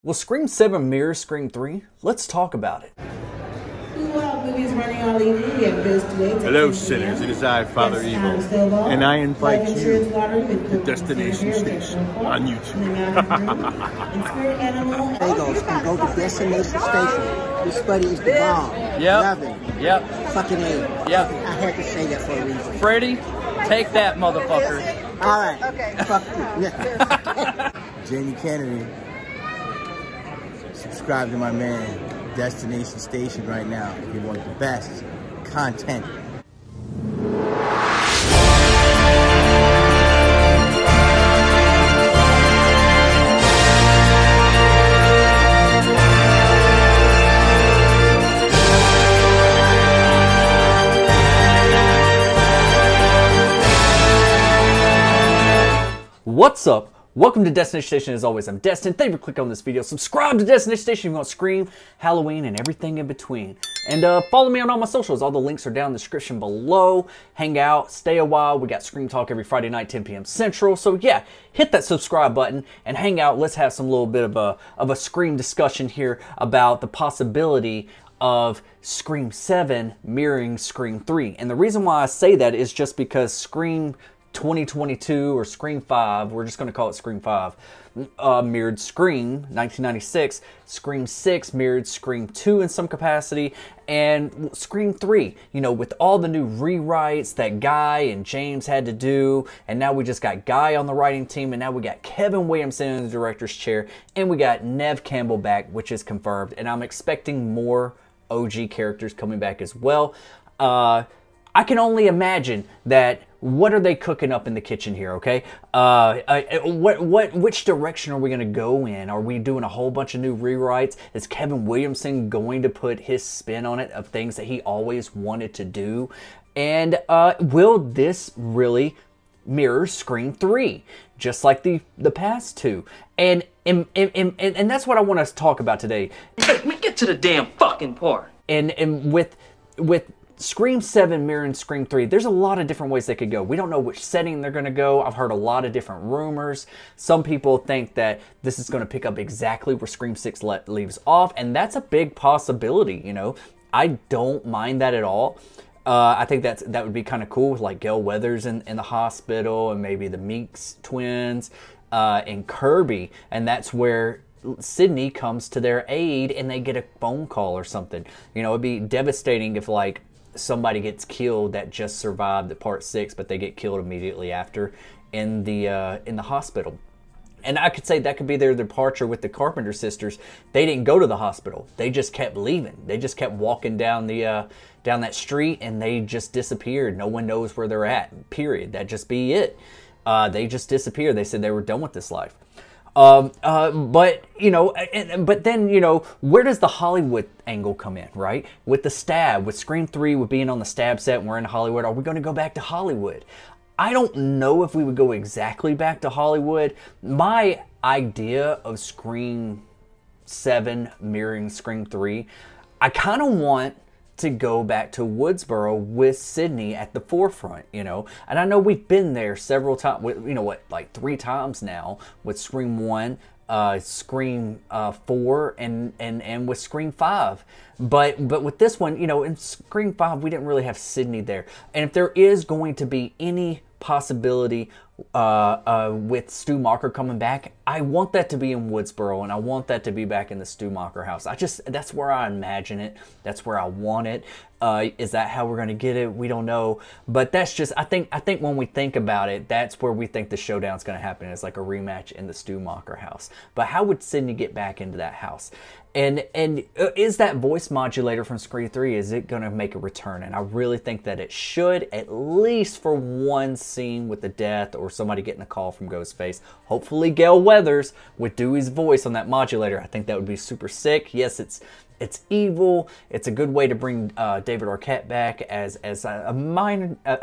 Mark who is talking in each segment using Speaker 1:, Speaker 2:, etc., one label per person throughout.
Speaker 1: Will Scream 7 mirror Scream 3? Let's talk about it.
Speaker 2: Hello, sinners. It is I, Father Evil, and I invite you to Destination Station on YouTube.
Speaker 3: Bagels can go to Destination Station. This buddy is the bomb. Love it.
Speaker 1: Yep.
Speaker 3: Fucking A.
Speaker 1: Yep.
Speaker 3: I had to say that for a reason.
Speaker 1: Freddie, take that, motherfucker.
Speaker 3: All right. Okay. Fuck you. Yeah. Jamie Kennedy. Subscribe to my man, Destination Station right now if you want the best content.
Speaker 1: What's up? Welcome to Destination Station. As always, I'm Destin. Thank you for clicking on this video. Subscribe to Destination Station if you want Scream, Halloween, and everything in between. And follow me on all my socials. All the links are down in the description below. Hang out, stay a while. We got Scream Talk every Friday night, 10 p.m. Central. So yeah, hit that subscribe button and hang out. Let's have some little bit of a Scream discussion here about the possibility of Scream 7 mirroring Scream 3. And the reason why I say that is just because Scream 2022 or Scream 5, we're just going to call it Scream 5, mirrored Scream 1996, Scream 6 mirrored Scream 2 in some capacity, and Scream 3, you know, with all the new rewrites that Guy and James had to do, and now we just got Guy on the writing team, and now we got Kevin Williamson in the director's chair, and we got Neve Campbell back, which is confirmed, and I'm expecting more OG characters coming back as well. I can only imagine that. What are they cooking up in the kitchen here, okay? Which direction are we going to go in? Are we doing a whole bunch of new rewrites? Is Kevin Williamson going to put his spin on it of things that he always wanted to do? And will this really mirror Scream 3, just like the past two? And that's what I want to talk about today.
Speaker 4: Let me get to the damn fucking part.
Speaker 1: And with Scream 7 mirroring Scream 3, there's a lot of different ways they could go. We don't know which setting they're going to go. I've heard a lot of different rumors. Some people think that this is going to pick up exactly where Scream 6 leaves off, and that's a big possibility, you know. I don't mind that at all. I think that would be kind of cool with like Gail Weathers in the hospital and maybe the Meeks twins and Kirby, and that's where Sydney comes to their aid and they get a phone call or something. You know, it'd be devastating if like somebody gets killed that just survived the part 6, but they get killed immediately after in the hospital. And I could say that could be their departure with the Carpenter sisters. They didn't go to the hospital. They just kept leaving. They just kept walking down down that street, and they just disappeared. No one knows where they're at. Period. That'd just be it. They just disappeared. They said they were done with this life. But you know, but then, you know, where does the Hollywood angle come in, right? With the stab, with Scream 3, with being on the stab set and we're in Hollywood, are we going to go back to Hollywood? I don't know if we would go exactly back to Hollywood. My idea of Scream 7 mirroring Scream 3, I kind of want to go back to Woodsboro with Sydney at the forefront, you know. And I know we've been there several times, you know what, like 3 times now with Scream 1, Scream 4, and with Scream 5. But with this one, you know, in Scream 5, we didn't really have Sydney there. And if there is going to be any possibility with Stu Macher coming back, I want that to be in Woodsboro, and I want that to be back in the Stu Macher house. That's where I imagine it. That's where I want it. Is that how we're going to get it? We don't know. But that's just, I think when we think about it, that's where we think the showdown's going to happen. It's like a rematch in the Stu Macher house. But how would Sydney get back into that house? And is that voice modulator from Scream 3, is it going to make a return? And I really think that it should, at least for one scene with the death or somebody getting a call from Ghostface. Hopefully Gail Weathers with Dewey's voice on that modulator. I think that would be super sick. Yes, it's evil. It's a good way to bring David Arquette back as a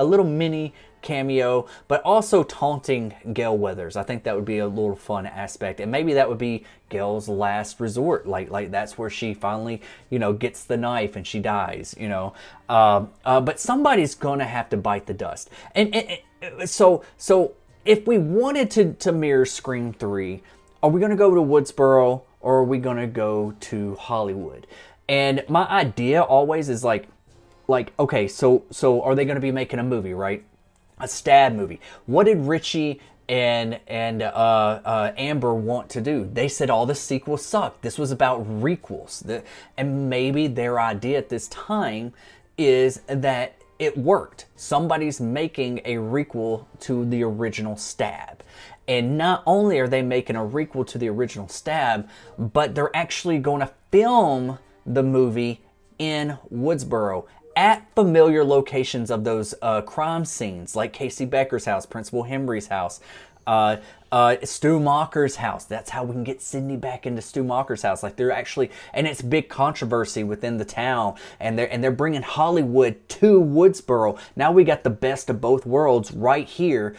Speaker 1: little mini cameo, but also taunting Gail Weathers. I think that would be a little fun aspect, and maybe that would be Gail's last resort. Like that's where she finally, you know, gets the knife and she dies. You know, but somebody's gonna have to bite the dust, and so if we wanted to mirror Scream 3, are we gonna go to Woodsboro? or are we going to go to Hollywood? And my idea always is like, okay, so are they going to be making a movie, right? A stab movie. What did Richie and Amber want to do? They said all the sequels sucked. This was about requels. And maybe their idea at this time is that it worked. Somebody's making a requel to the original stab. And not only are they making a requel to the original stab, but they're actually going to film the movie in Woodsboro at familiar locations of those crime scenes, like Casey Becker's house, Principal Henry's house, Stu Macher's house. That's how we can get Sydney back into Stu Macher's house. Like they're actually, and it's big controversy within the town, and they're bringing Hollywood to Woodsboro. Now we got the best of both worlds right here.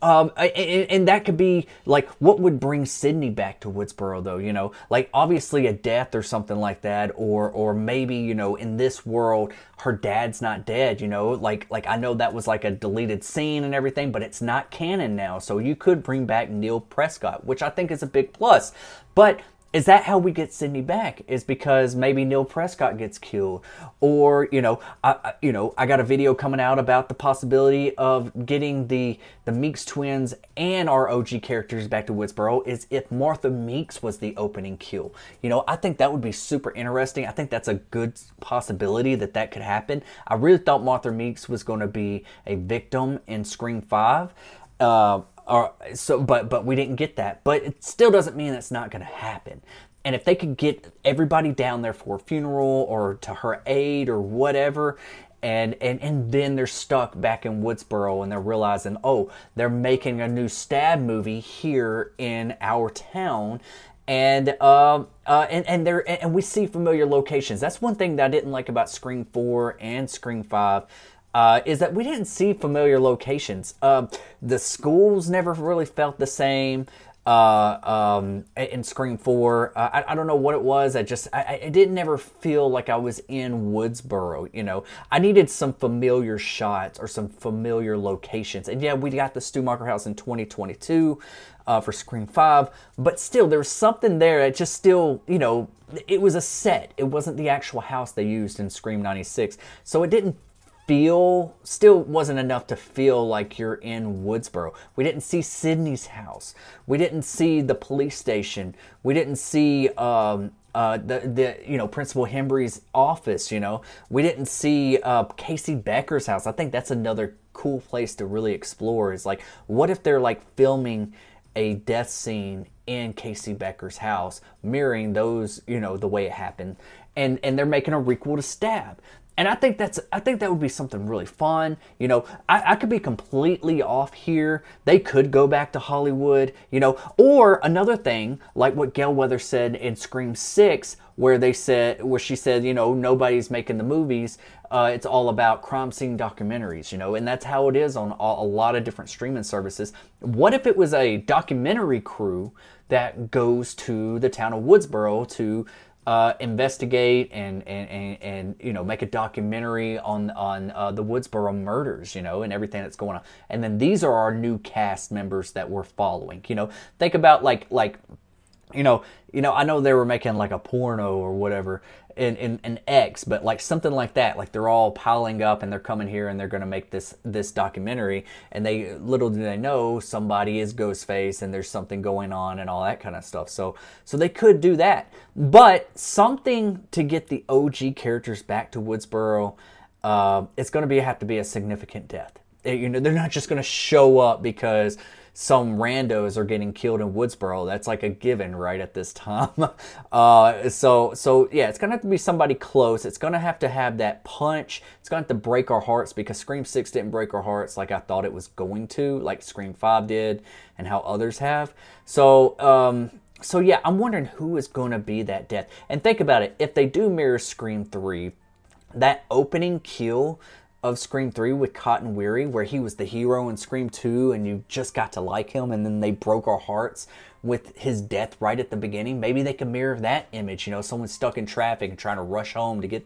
Speaker 1: And that could be like, what would bring Sydney back to Woodsboro though, you know, like obviously a death or something like that, or maybe, you know, in this world, her dad's not dead, you know, like I know that was like a deleted scene and everything, but it's not canon now. So you could bring back Neil Prescott, which I think is a big plus. But is that how we get Sydney back? Is because maybe Neil Prescott gets killed, or I got a video coming out about the possibility of getting the Meeks twins and our OG characters back to Woodsboro. Is if Martha Meeks was the opening kill. You know, I think that would be super interesting. I think that's a good possibility that could happen. I really thought Martha Meeks was going to be a victim in Scream 5. But we didn't get that. But it still doesn't mean it's not going to happen. And if they could get everybody down there for a funeral or to her aid or whatever, and then they're stuck back in Woodsboro and they're realizing, oh, they're making a new stab movie here in our town. And we see familiar locations. That's one thing that I didn't like about Scream 4 and Scream 5. Is that we didn't see familiar locations. The schools never really felt the same in Scream 4. I don't know what it was. I didn't ever feel like I was in Woodsboro, you know. I needed some familiar shots or some familiar locations. And yeah, we got the Stu Macher house in 2022 for Scream 5. But still, there was something there that just still, you know, it was a set. It wasn't the actual house they used in Scream 96. So it didn't still wasn't enough to feel like you're in Woodsboro. We didn't see Sydney's house. We didn't see the police station. We didn't see Principal Henry's office, you know. We didn't see Casey Becker's house. I think that's another cool place to really explore, is like, what if they're like filming a death scene in Casey Becker's house, mirroring those, you know, the way it happened, and they're making a requel to Stab. And I think that would be something really fun. You know, I could be completely off here. They could go back to Hollywood, you know. Or another thing, like what Gail Weathers said in Scream 6, where she said, you know, nobody's making the movies. It's all about crime scene documentaries, you know. And that's how it is on a lot of different streaming services. What if it was a documentary crew that goes to the town of Woodsboro to investigate and you know, make a documentary on the Woodsboro murders, you know, and everything that's going on. And then these are our new cast members that we're following. You know, think about like you know, I know they were making like a porno or whatever in X, but like something like that. Like they're all piling up and they're coming here and they're going to make this documentary, and they, little do they know, somebody is Ghostface and there's something going on and all that kind of stuff. So they could do that, but something to get the OG characters back to Woodsboro. It's going to have to be a significant death. You know, they're not just going to show up because some randos are getting killed in Woodsboro. That's like a given right at this time. So yeah, it's gonna have to be somebody close. It's gonna have to have that punch. It's gonna have to break our hearts, because Scream 6 didn't break our hearts like I thought it was going to, like Scream 5 did, and how others have. So yeah, I'm wondering who is gonna be that death. And think about it, if they do mirror Scream 3, that opening kill of Scream 3 with Cotton Weary, where he was the hero in Scream 2 and you just got to like him, and then they broke our hearts with his death right at the beginning. Maybe they can mirror that image, you know, someone stuck in traffic and trying to rush home to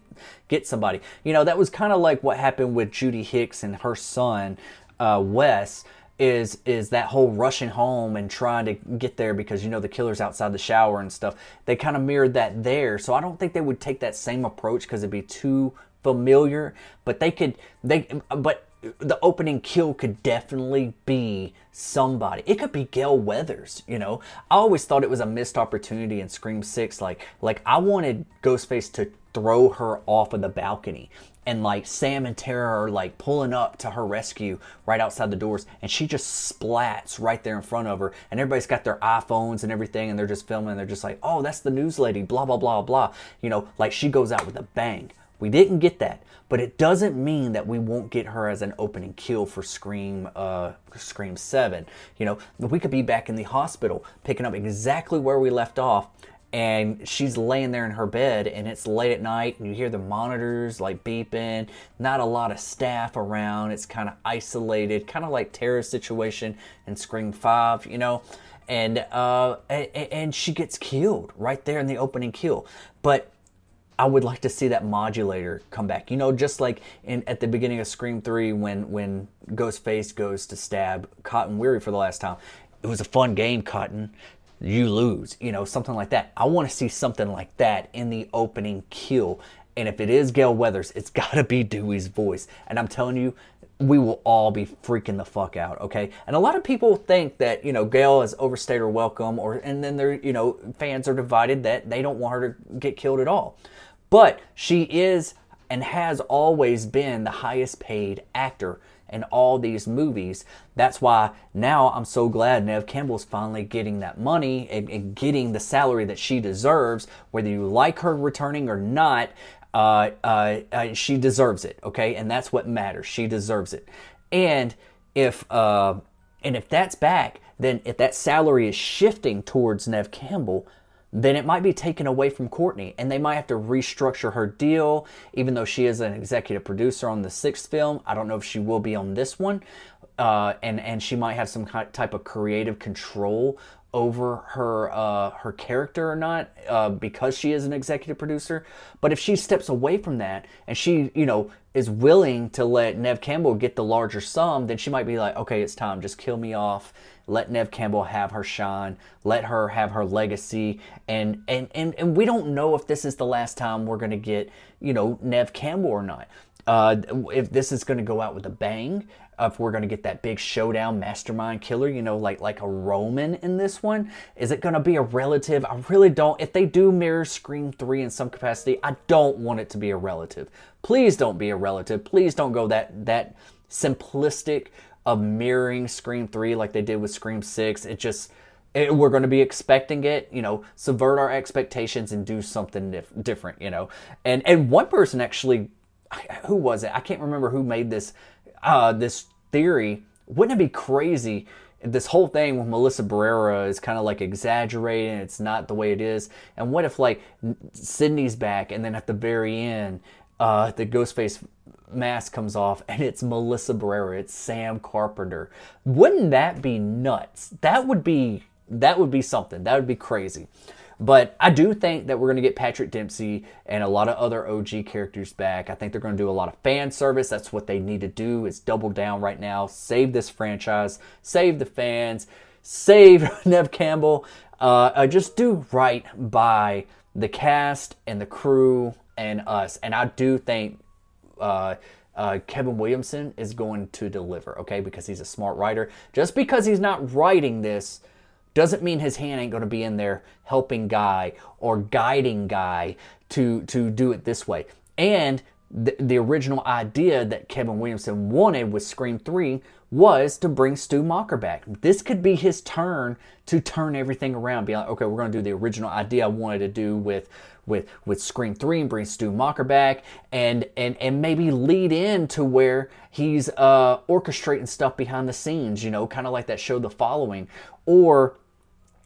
Speaker 1: get somebody. You know, that was kind of like what happened with Judy Hicks and her son, Wes, is that whole rushing home and trying to get there because, you know, the killer's outside the shower and stuff. They kind of mirrored that there. So I don't think they would take that same approach because it'd be too familiar. But but the opening kill could definitely be somebody. It could be Gale Weathers, you know. I always thought it was a missed opportunity in Scream 6. Like I wanted Ghostface to throw her off of the balcony. And like Sam and Tara are like pulling up to her rescue right outside the doors, and she just splats right there in front of her, and everybody's got their iPhones and everything, and they're just filming, and they're just like, oh, that's the news lady, blah, blah, blah, blah. You know, like she goes out with a bang. We didn't get that, but it doesn't mean that we won't get her as an opening kill for Scream 7. You know, we could be back in the hospital picking up exactly where we left off, and she's laying there in her bed, and it's late at night, and you hear the monitors like beeping, not a lot of staff around, it's kind of isolated, kind of like Tara's situation in Scream 5, you know, and she gets killed right there in the opening kill. But I would like to see that modulator come back, you know, just like at the beginning of Scream 3 when Ghostface goes to stab Cotton Weary for the last time. It was a fun game, Cotton. You lose, you know, something like that. I want to see something like that in the opening kill. And if it is Gale Weathers, it's got to be Dewey's voice. And I'm telling you, we will all be freaking the fuck out, okay? And a lot of people think that, you know, Gale has overstayed her welcome, and then they're, you know, fans are divided that they don't want her to get killed at all. But she is and has always been the highest paid actor in all these movies. That's why now I'm so glad Neve Campbell's finally getting that money and getting the salary that she deserves. Whether you like her returning or not, she deserves it, okay? And that's what matters. She deserves it. And if that's back, then if that salary is shifting towards Neve Campbell, then it might be taken away from Courtney, and they might have to restructure her deal. Even though she is an executive producer on the 6th film, I don't know if she will be on this one, and she might have some type of creative control over her character or not, because she is an executive producer. But if she steps away from that and she, you know, is willing to let Neve Campbell get the larger sum, then she might be like, okay, it's time, just kill me off. Let Neve Campbell have her shine. Let her have her legacy. And we don't know if this is the last time we're going to get, you know, Neve Campbell or not. If this is going to go out with a bang, if we're going to get that big showdown mastermind killer, you know, like a Roman in this one. Is it going to be a relative? I really don't. If they do mirror Scream 3 in some capacity, I don't want it to be a relative. Please don't be a relative. Please don't go that simplistic of mirroring Scream 3 like they did with Scream 6. We're going to be expecting it, you know, subvert our expectations and do something different, you know. And one person actually, who was it? I can't remember who made this this theory. Wouldn't it be crazy? This whole thing with Melissa Barrera is kind of like exaggerating. It's not the way it is. And what if like Sydney's back, and then at the very end, the Ghostface mask comes off and it's Melissa Barrera, it's Sam Carpenter? Wouldn't that be nuts? That would be something. That would be crazy. But I do think that we're going to get Patrick Dempsey and a lot of other OG characters back. I think they're going to do a lot of fan service. That's what they need to do, is double down right now. Save this franchise. Save the fans. Save Neve Campbell. Just do right by the cast and the crew and us. And I do think Kevin Williamson is going to deliver, okay? Because he's a smart writer. Just because he's not writing this doesn't mean his hand ain't going to be in there helping Guy or guiding Guy to do it this way. And the original idea that Kevin Williamson wanted with Scream 3 was to bring Stu Macher back. This could be his turn to turn everything around. Be like, okay, we're going to do the original idea I wanted to do with Scream 3 and bring Stu Macher back, and maybe lead in to where he's orchestrating stuff behind the scenes, you know, kind of like that show The Following. Or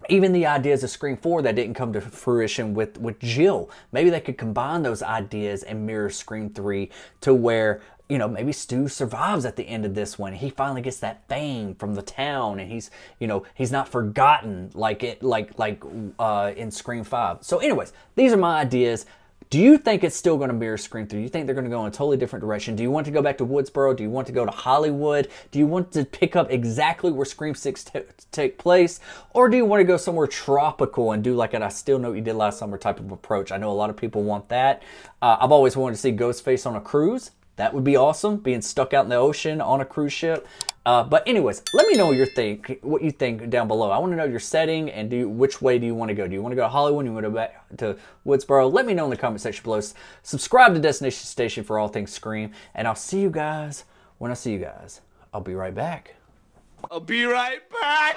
Speaker 1: even the ideas of Scream 4 that didn't come to fruition with Jill. Maybe they could combine those ideas and mirror Scream 3 to where, you know, maybe Stu survives at the end of this one. He finally gets that fame from the town, and he's, you know, he's not forgotten like in Scream 5. So anyways, these are my ideas. Do you think it's still going to mirror Scream 3? Do you think they're going to go in a totally different direction? Do you want to go back to Woodsboro? Do you want to go to Hollywood? Do you want to pick up exactly where Scream 6 take place? Or do you want to go somewhere tropical and do like an I Still Know What You Did Last Summer type of approach? I know a lot of people want that. I've always wanted to see Ghostface on a cruise. That would be awesome, being stuck out in the ocean on a cruise ship. But anyways, let me know what you think down below. I want to know your setting and which way do you want to go? Do you want to go to Hollywood? Do you want to go back to Woodsboro? Let me know in the comment section below. Subscribe to Destination Station for all things Scream. And I'll see you guys when I see you guys. I'll be right back.
Speaker 2: I'll be right back.